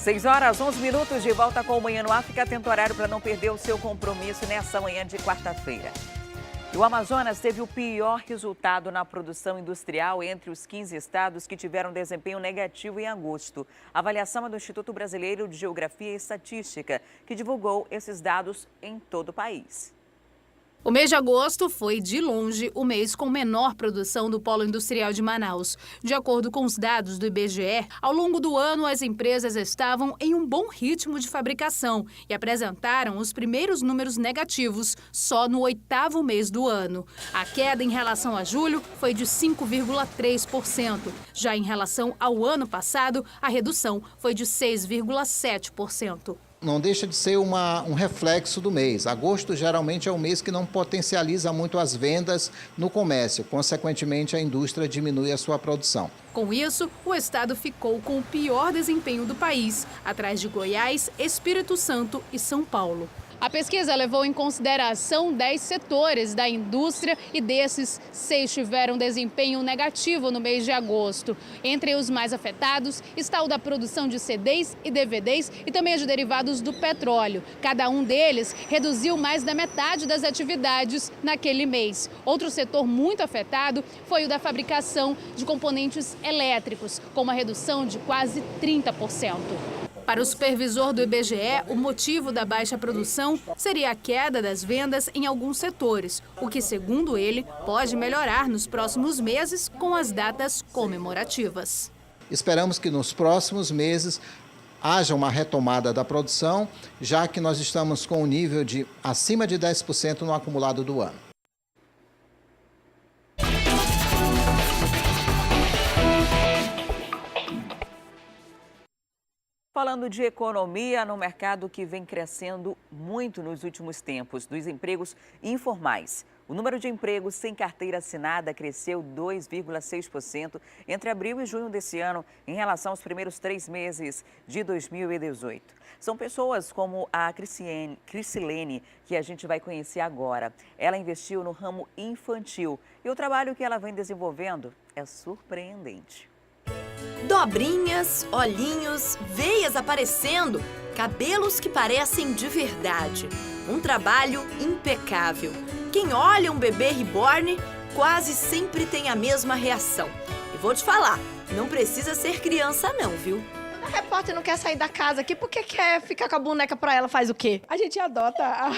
6h11 de volta com o Manhã no Ar. Fica atento ao horário para não perder o seu compromisso nessa manhã de quarta-feira. O Amazonas teve o pior resultado na produção industrial entre os 15 estados que tiveram desempenho negativo em agosto. A avaliação é do Instituto Brasileiro de Geografia e Estatística, que divulgou esses dados em todo o país. O mês de agosto foi, de longe, o mês com menor produção do polo industrial de Manaus. De acordo com os dados do IBGE, ao longo do ano as empresas estavam em um bom ritmo de fabricação e apresentaram os primeiros números negativos só no 8º mês do ano. A queda em relação a julho foi de 5,3%. Já em relação ao ano passado, a redução foi de 6,7%. Não deixa de ser um reflexo do mês. Agosto geralmente é um mês que não potencializa muito as vendas no comércio. Consequentemente, a indústria diminui a sua produção. Com isso, o estado ficou com o pior desempenho do país, atrás de Goiás, Espírito Santo e São Paulo. A pesquisa levou em consideração 10 setores da indústria e desses, 6 tiveram desempenho negativo no mês de agosto. Entre os mais afetados está o da produção de CDs e DVDs e também de derivados do petróleo. Cada um deles reduziu mais da metade das atividades naquele mês. Outro setor muito afetado foi o da fabricação de componentes elétricos, com uma redução de quase 30%. Para o supervisor do IBGE, o motivo da baixa produção seria a queda das vendas em alguns setores, o que, segundo ele, pode melhorar nos próximos meses com as datas comemorativas. Esperamos que nos próximos meses haja uma retomada da produção, já que nós estamos com um nível de acima de 10% no acumulado do ano. Falando de economia, no mercado que vem crescendo muito nos últimos tempos, dos empregos informais. O número de empregos sem carteira assinada cresceu 2,6% entre abril e junho desse ano em relação aos primeiros 3 meses de 2018. São pessoas como a Crisilene, que a gente vai conhecer agora. Ela investiu no ramo infantil e o trabalho que ela vem desenvolvendo é surpreendente. Dobrinhas, olhinhos, veias aparecendo, cabelos que parecem de verdade. Um trabalho impecável. Quem olha um bebê reborn quase sempre tem a mesma reação. E vou te falar, não precisa ser criança não, viu? A repórter não quer sair da casa aqui porque quer ficar com a boneca pra ela, faz o quê? A gente adota a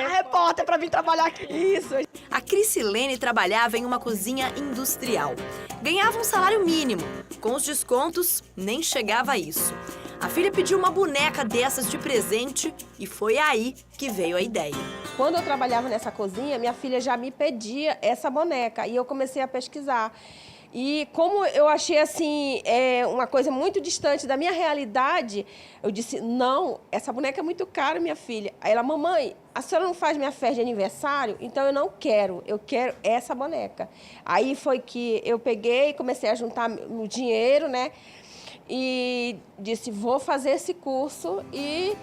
repórter pra vir trabalhar aqui. Isso. A Crisilene trabalhava em uma cozinha industrial. Ganhava um salário mínimo. Com os descontos, nem chegava a isso. A filha pediu uma boneca dessas de presente e foi aí que veio a ideia. Quando eu trabalhava nessa cozinha, minha filha já me pedia essa boneca e eu comecei a pesquisar. E como eu achei assim, uma coisa muito distante da minha realidade, eu disse, não, essa boneca é muito cara, minha filha. Aí ela, mamãe, a senhora não faz minha festa de aniversário? Então eu não quero, eu quero essa boneca. Aí foi que eu peguei, comecei a juntar o dinheiro, né? E disse, vou fazer esse curso e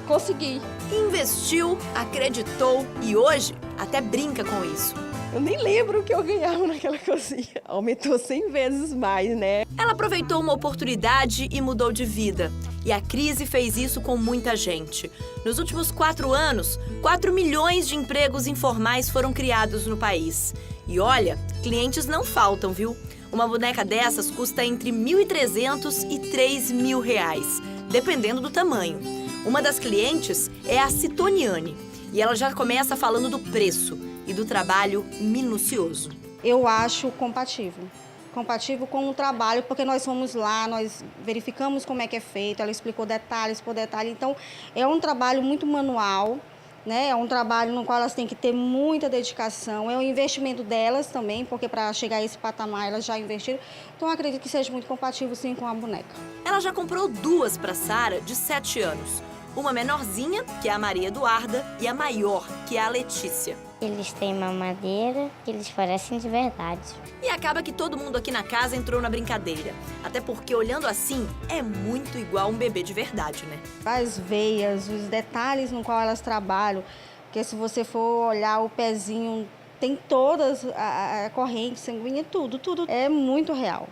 consegui. Investiu, acreditou e hoje até brinca com isso. Eu nem lembro o que eu ganhava naquela cozinha. Aumentou 100 vezes mais, né? Ela aproveitou uma oportunidade e mudou de vida. E a crise fez isso com muita gente. Nos últimos 4 anos, 4 milhões de empregos informais foram criados no país. E olha, clientes não faltam, viu? Uma boneca dessas custa entre R$ 1.300 e R$ 3.000, dependendo do tamanho. Uma das clientes é a Citoniane. E ela já começa falando do preço e do trabalho minucioso. Eu acho compatível com o trabalho, porque nós fomos lá, nós verificamos como é que é feito, ela explicou detalhes por detalhe, então é um trabalho muito manual, né? É um trabalho no qual elas têm que ter muita dedicação, é um investimento delas também, porque para chegar a esse patamar elas já investiram, então eu acredito que seja muito compatível sim com a boneca. Ela já comprou 2 para Sara, de 7 anos. Uma menorzinha, que é a Maria Eduarda, e a maior, que é a Letícia. Eles têm mamadeira, eles parecem de verdade. E acaba que todo mundo aqui na casa entrou na brincadeira. Até porque, olhando assim, é muito igual um bebê de verdade, né? As veias, os detalhes no qual elas trabalham, porque se você for olhar o pezinho, tem todas a corrente sanguínea, tudo. É muito real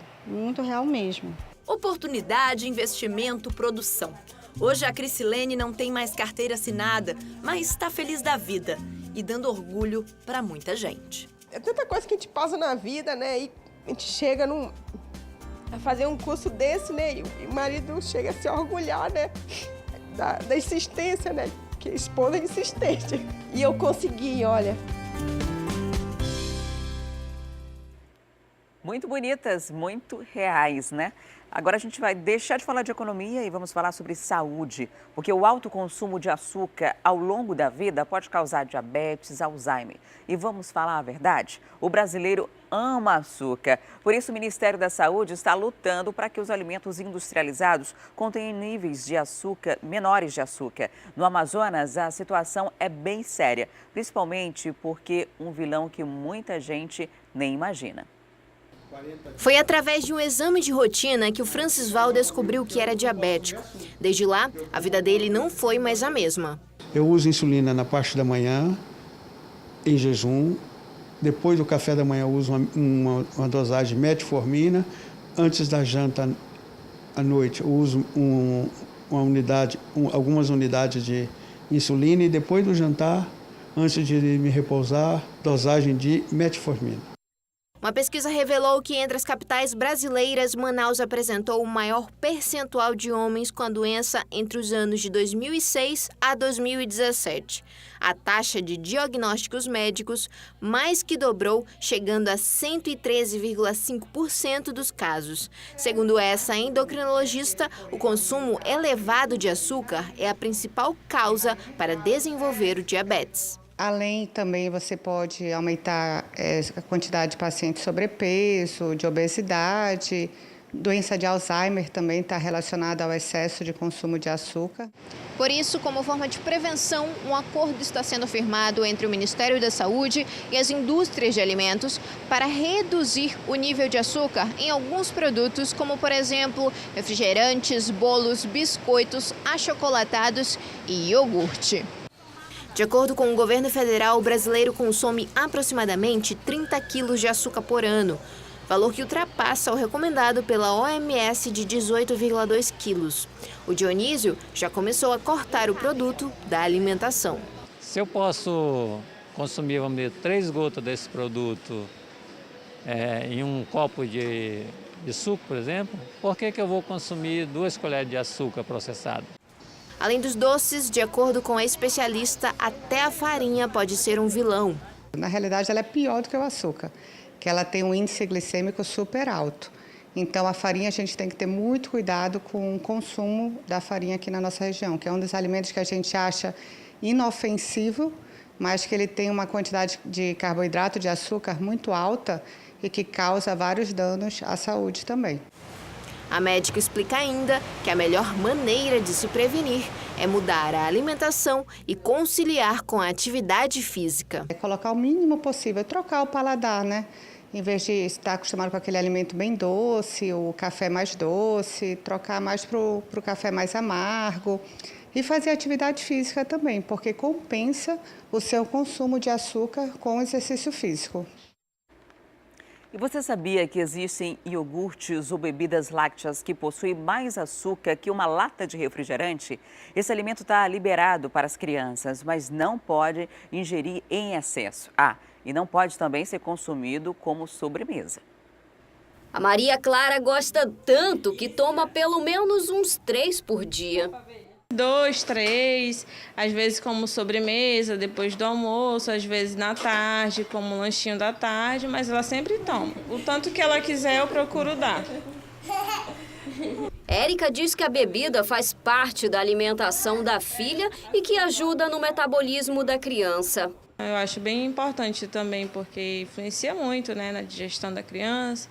mesmo. Oportunidade, investimento, produção. Hoje a Crisilene não tem mais carteira assinada, mas está feliz da vida e dando orgulho para muita gente. É tanta coisa que a gente passa na vida, né? E a gente chega a fazer um curso desse, né? E o marido chega a se orgulhar, né? Da insistência, né? Que a esposa é insistente. E eu consegui, olha. Muito bonitas, muito reais, né? Agora a gente vai deixar de falar de economia e vamos falar sobre saúde, porque o alto consumo de açúcar ao longo da vida pode causar diabetes, Alzheimer. E vamos falar a verdade? O brasileiro ama açúcar. Por isso, o Ministério da Saúde está lutando para que os alimentos industrializados contenham níveis de açúcar menores de açúcar. No Amazonas, a situação é bem séria, principalmente porque um vilão que muita gente nem imagina. Foi através de um exame de rotina que o Francisval descobriu que era diabético. Desde lá, a vida dele não foi mais a mesma. Eu uso insulina na parte da manhã, em jejum. Depois do café da manhã eu uso uma dosagem de metformina. Antes da janta à noite eu uso algumas unidades de insulina. E depois do jantar, antes de me repousar, dosagem de metformina. Uma pesquisa revelou que entre as capitais brasileiras, Manaus apresentou o maior percentual de homens com a doença entre os anos de 2006 a 2017. A taxa de diagnósticos médicos mais que dobrou, chegando a 113,5% dos casos. Segundo essa endocrinologista, o consumo elevado de açúcar é a principal causa para desenvolver o diabetes. Além também você pode aumentar a quantidade de pacientes sobrepeso, de obesidade, doença de Alzheimer também está relacionada ao excesso de consumo de açúcar. Por isso, como forma de prevenção, um acordo está sendo firmado entre o Ministério da Saúde e as indústrias de alimentos para reduzir o nível de açúcar em alguns produtos, como, por exemplo, refrigerantes, bolos, biscoitos, achocolatados e iogurte. De acordo com o governo federal, o brasileiro consome aproximadamente 30 quilos de açúcar por ano, valor que ultrapassa o recomendado pela OMS de 18,2 quilos. O Dionísio já começou a cortar o produto da alimentação. Se eu posso consumir, vamos dizer, 3 gotas desse produto em um copo de suco, por exemplo, por que eu vou consumir 2 colheres de açúcar processado? Além dos doces, de acordo com a especialista, até a farinha pode ser um vilão. Na realidade, ela é pior do que o açúcar, que ela tem um índice glicêmico super alto. Então, a farinha, a gente tem que ter muito cuidado com o consumo da farinha aqui na nossa região, que é um dos alimentos que a gente acha inofensivo, mas que ele tem uma quantidade de carboidrato, de açúcar muito alta e que causa vários danos à saúde também. A médica explica ainda que a melhor maneira de se prevenir é mudar a alimentação e conciliar com a atividade física. É colocar o mínimo possível, trocar o paladar, né? Em vez de estar acostumado com aquele alimento bem doce, o café mais doce, trocar mais para o café mais amargo. E fazer atividade física também, porque compensa o seu consumo de açúcar com o exercício físico. E você sabia que existem iogurtes ou bebidas lácteas que possuem mais açúcar que uma lata de refrigerante? Esse alimento está liberado para as crianças, mas não pode ingerir em excesso. E não pode também ser consumido como sobremesa. A Maria Clara gosta tanto que toma pelo menos uns 3 por dia. 2, 3, às vezes como sobremesa, depois do almoço, às vezes na tarde, como um lanchinho da tarde, mas ela sempre toma. O tanto que ela quiser, eu procuro dar. Érica diz que a bebida faz parte da alimentação da filha e que ajuda no metabolismo da criança. Eu acho bem importante também, porque influencia muito, né, na digestão da criança,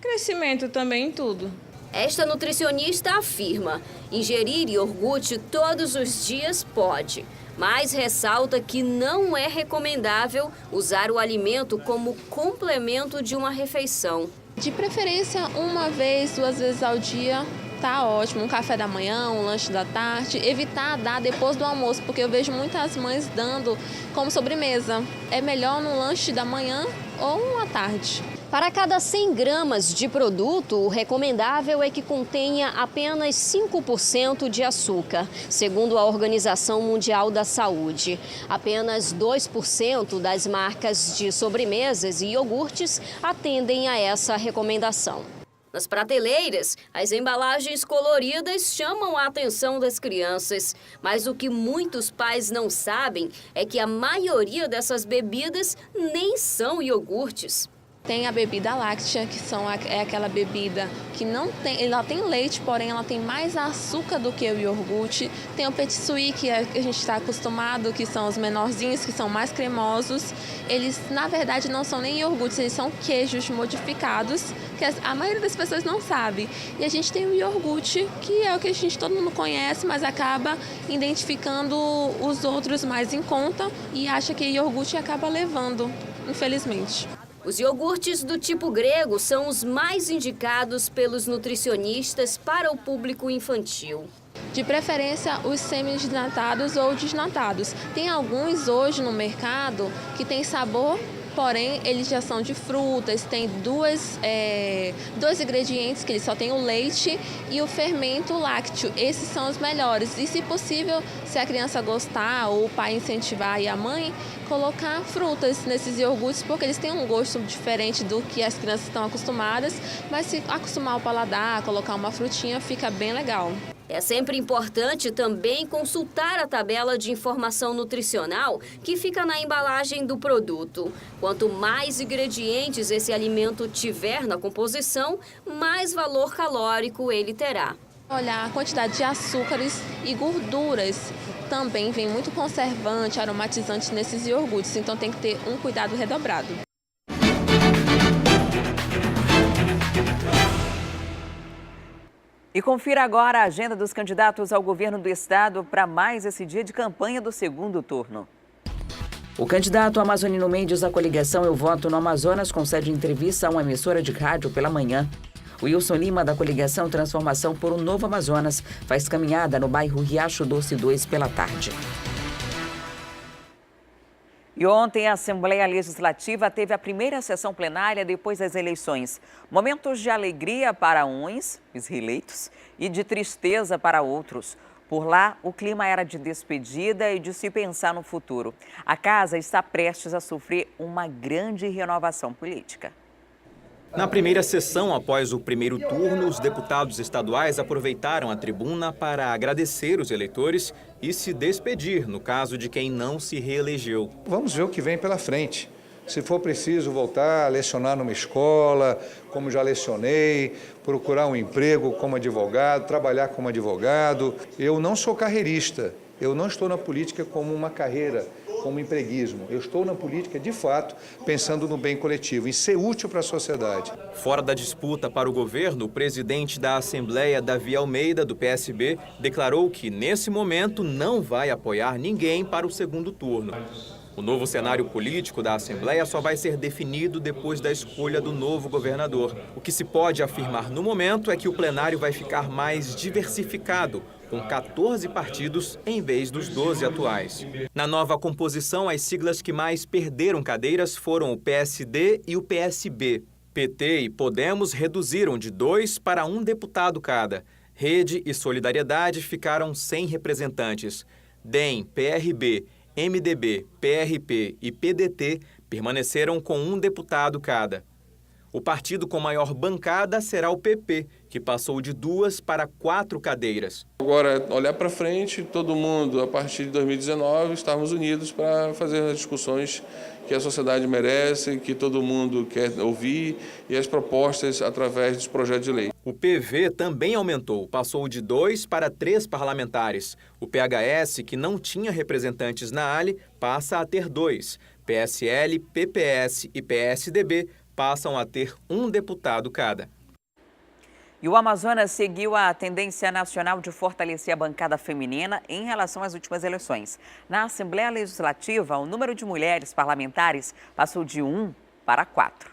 crescimento também em tudo. Esta nutricionista afirma: ingerir iogurte todos os dias pode, mas ressalta que não é recomendável usar o alimento como complemento de uma refeição. De preferência, 1 vez, 2 vezes ao dia, tá ótimo. Um café da manhã, um lanche da tarde. Evitar dar depois do almoço, porque eu vejo muitas mães dando como sobremesa. É melhor no lanche da manhã ou à tarde. Para cada 100 gramas de produto, o recomendável é que contenha apenas 5% de açúcar, segundo a Organização Mundial da Saúde. Apenas 2% das marcas de sobremesas e iogurtes atendem a essa recomendação. Nas prateleiras, as embalagens coloridas chamam a atenção das crianças. Mas o que muitos pais não sabem é que a maioria dessas bebidas nem são iogurtes. Tem a bebida láctea, que é aquela bebida que ela tem leite, porém ela tem mais açúcar do que o iogurte. Tem o petit suisse, que a gente está acostumado, que são os menorzinhos, que são mais cremosos. Eles, na verdade, não são nem iogurtes, eles são queijos modificados, que a maioria das pessoas não sabe. E a gente tem o iogurte, que é o que todo mundo conhece, mas acaba identificando os outros mais em conta e acha que iogurte acaba levando, infelizmente. Os iogurtes do tipo grego são os mais indicados pelos nutricionistas para o público infantil. De preferência, os semi-desnatados ou desnatados. Tem alguns hoje no mercado que tem sabor, porém eles já são de frutas, tem dois ingredientes que eles só tem o leite e o fermento lácteo. Esses são os melhores e, se possível, se a criança gostar ou o pai incentivar e a mãe, colocar frutas nesses iogurtes, porque eles têm um gosto diferente do que as crianças estão acostumadas, mas se acostumar o paladar, colocar uma frutinha, fica bem legal. É sempre importante também consultar a tabela de informação nutricional que fica na embalagem do produto. Quanto mais ingredientes esse alimento tiver na composição, mais valor calórico ele terá. Olhar a quantidade de açúcares e gorduras. Também vem muito conservante, aromatizante nesses iogurtes, então tem que ter um cuidado redobrado. E confira agora a agenda dos candidatos ao governo do estado para mais esse dia de campanha do segundo turno. O candidato Amazonino Mendes da coligação Eu Voto no Amazonas concede entrevista a uma emissora de rádio pela manhã. O Wilson Lima, da coligação Transformação por um Novo Amazonas, faz caminhada no bairro Riacho Doce 2 pela tarde. E ontem a Assembleia Legislativa teve a primeira sessão plenária depois das eleições. Momentos de alegria para uns, os reeleitos, e de tristeza para outros. Por lá, o clima era de despedida e de se pensar no futuro. A casa está prestes a sofrer uma grande renovação política. Na primeira sessão, após o primeiro turno, os deputados estaduais aproveitaram a tribuna para agradecer os eleitores e se despedir, no caso de quem não se reelegeu. Vamos ver o que vem pela frente. Se for preciso voltar a lecionar numa escola, como já lecionei, procurar um emprego como advogado, trabalhar como advogado. Eu não sou carreirista, eu não estou na política como uma carreira, como empreguismo. Eu estou na política, de fato, pensando no bem coletivo, em ser útil para a sociedade. Fora da disputa para o governo, o presidente da Assembleia, Davi Almeida, do PSB, declarou que, nesse momento, não vai apoiar ninguém para o segundo turno. O novo cenário político da Assembleia só vai ser definido depois da escolha do novo governador. O que se pode afirmar no momento é que o plenário vai ficar mais diversificado, com 14 partidos em vez dos 12 atuais. Na nova composição, as siglas que mais perderam cadeiras foram o PSD e o PSB. PT e Podemos reduziram de 2 para 1 deputado cada. Rede e Solidariedade ficaram sem representantes. DEM, PRB, MDB, PRP e PDT permaneceram com 1 deputado cada. O partido com maior bancada será o PP, que passou de 2 para 4 cadeiras. Agora, olhar para frente, todo mundo, a partir de 2019, estarmos unidos para fazer as discussões que a sociedade merece, que todo mundo quer ouvir, e as propostas através dos projetos de lei. O PV também aumentou, passou de 2 para 3 parlamentares. O PHS, que não tinha representantes na ALI, passa a ter 2. PSL, PPS e PSDB passam a ter 1 deputado cada. E o Amazonas seguiu a tendência nacional de fortalecer a bancada feminina em relação às últimas eleições. Na Assembleia Legislativa, o número de mulheres parlamentares passou de 1 para 4.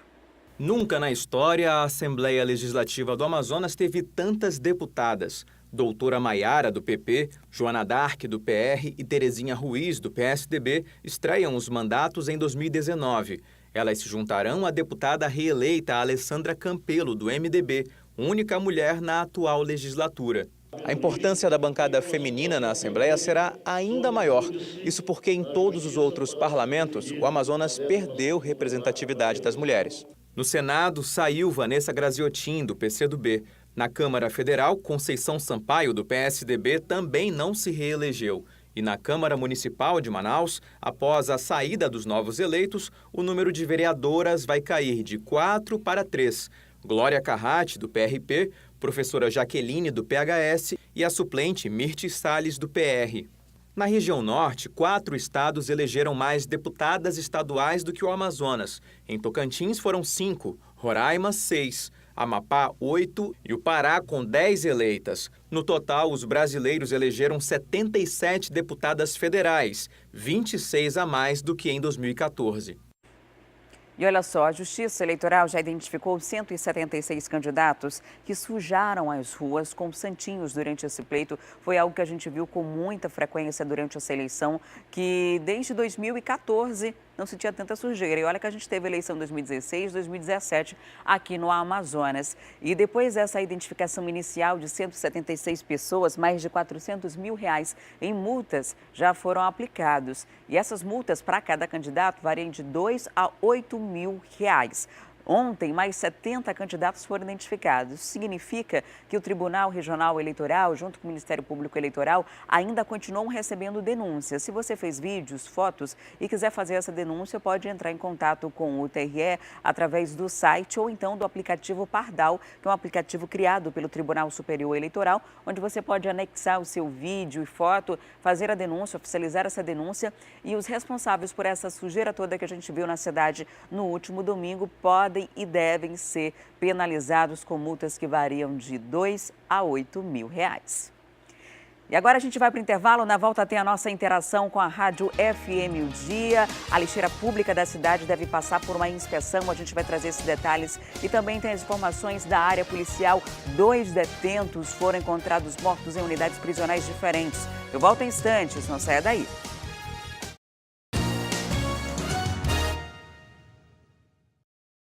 Nunca na história a Assembleia Legislativa do Amazonas teve tantas deputadas. Doutora Maiara, do PP, Joana Dark, do PR e Terezinha Ruiz, do PSDB, estreiam os mandatos em 2019. Elas se juntarão à deputada reeleita Alessandra Campelo, do MDB, única mulher na atual legislatura. A importância da bancada feminina na Assembleia será ainda maior. Isso porque em todos os outros parlamentos, o Amazonas perdeu representatividade das mulheres. No Senado, saiu Vanessa Graziotin, do PCdoB. Na Câmara Federal, Conceição Sampaio, do PSDB, também não se reelegeu. E na Câmara Municipal de Manaus, após a saída dos novos eleitos, o número de vereadoras vai cair de 4 para 3. Glória Carrati, do PRP, professora Jaqueline, do PHS, e a suplente Mirti Salles, do PR. Na região norte, 4 estados elegeram mais deputadas estaduais do que o Amazonas. Em Tocantins foram 5, Roraima 6, Amapá 8 e o Pará com 10 eleitas. No total, os brasileiros elegeram 77 deputadas federais, 26 a mais do que em 2014. E olha só, a Justiça Eleitoral já identificou 176 candidatos que sujaram as ruas com santinhos durante esse pleito. Foi algo que a gente viu com muita frequência durante essa eleição, que desde 2014 não se tinha tanta sujeira. E olha que a gente teve eleição em 2016, 2017 aqui no Amazonas. E depois dessa identificação inicial de 176 pessoas, mais de R$400 mil em multas já foram aplicados. E essas multas para cada candidato variam de R$2 a R$8 mil. Ontem, mais 70 candidatos foram identificados. Isso significa que o Tribunal Regional Eleitoral, junto com o Ministério Público Eleitoral, ainda continuam recebendo denúncias. Se você fez vídeos, fotos e quiser fazer essa denúncia, pode entrar em contato com o TRE através do site ou então do aplicativo Pardal, que é um aplicativo criado pelo Tribunal Superior Eleitoral, onde você pode anexar o seu vídeo e foto, fazer a denúncia, oficializar essa denúncia, e os responsáveis por essa sujeira toda que a gente viu na cidade no último domingo podem e devem ser penalizados com multas que variam de R$2 a R$8 mil. E agora a gente vai para o intervalo. Na volta tem a nossa interação com a Rádio FM O Dia. A lixeira pública da cidade deve passar por uma inspeção. A gente vai trazer esses detalhes e também tem as informações da área policial. 2 detentos foram encontrados mortos em unidades prisionais diferentes. Eu volto em instantes, não saia daí.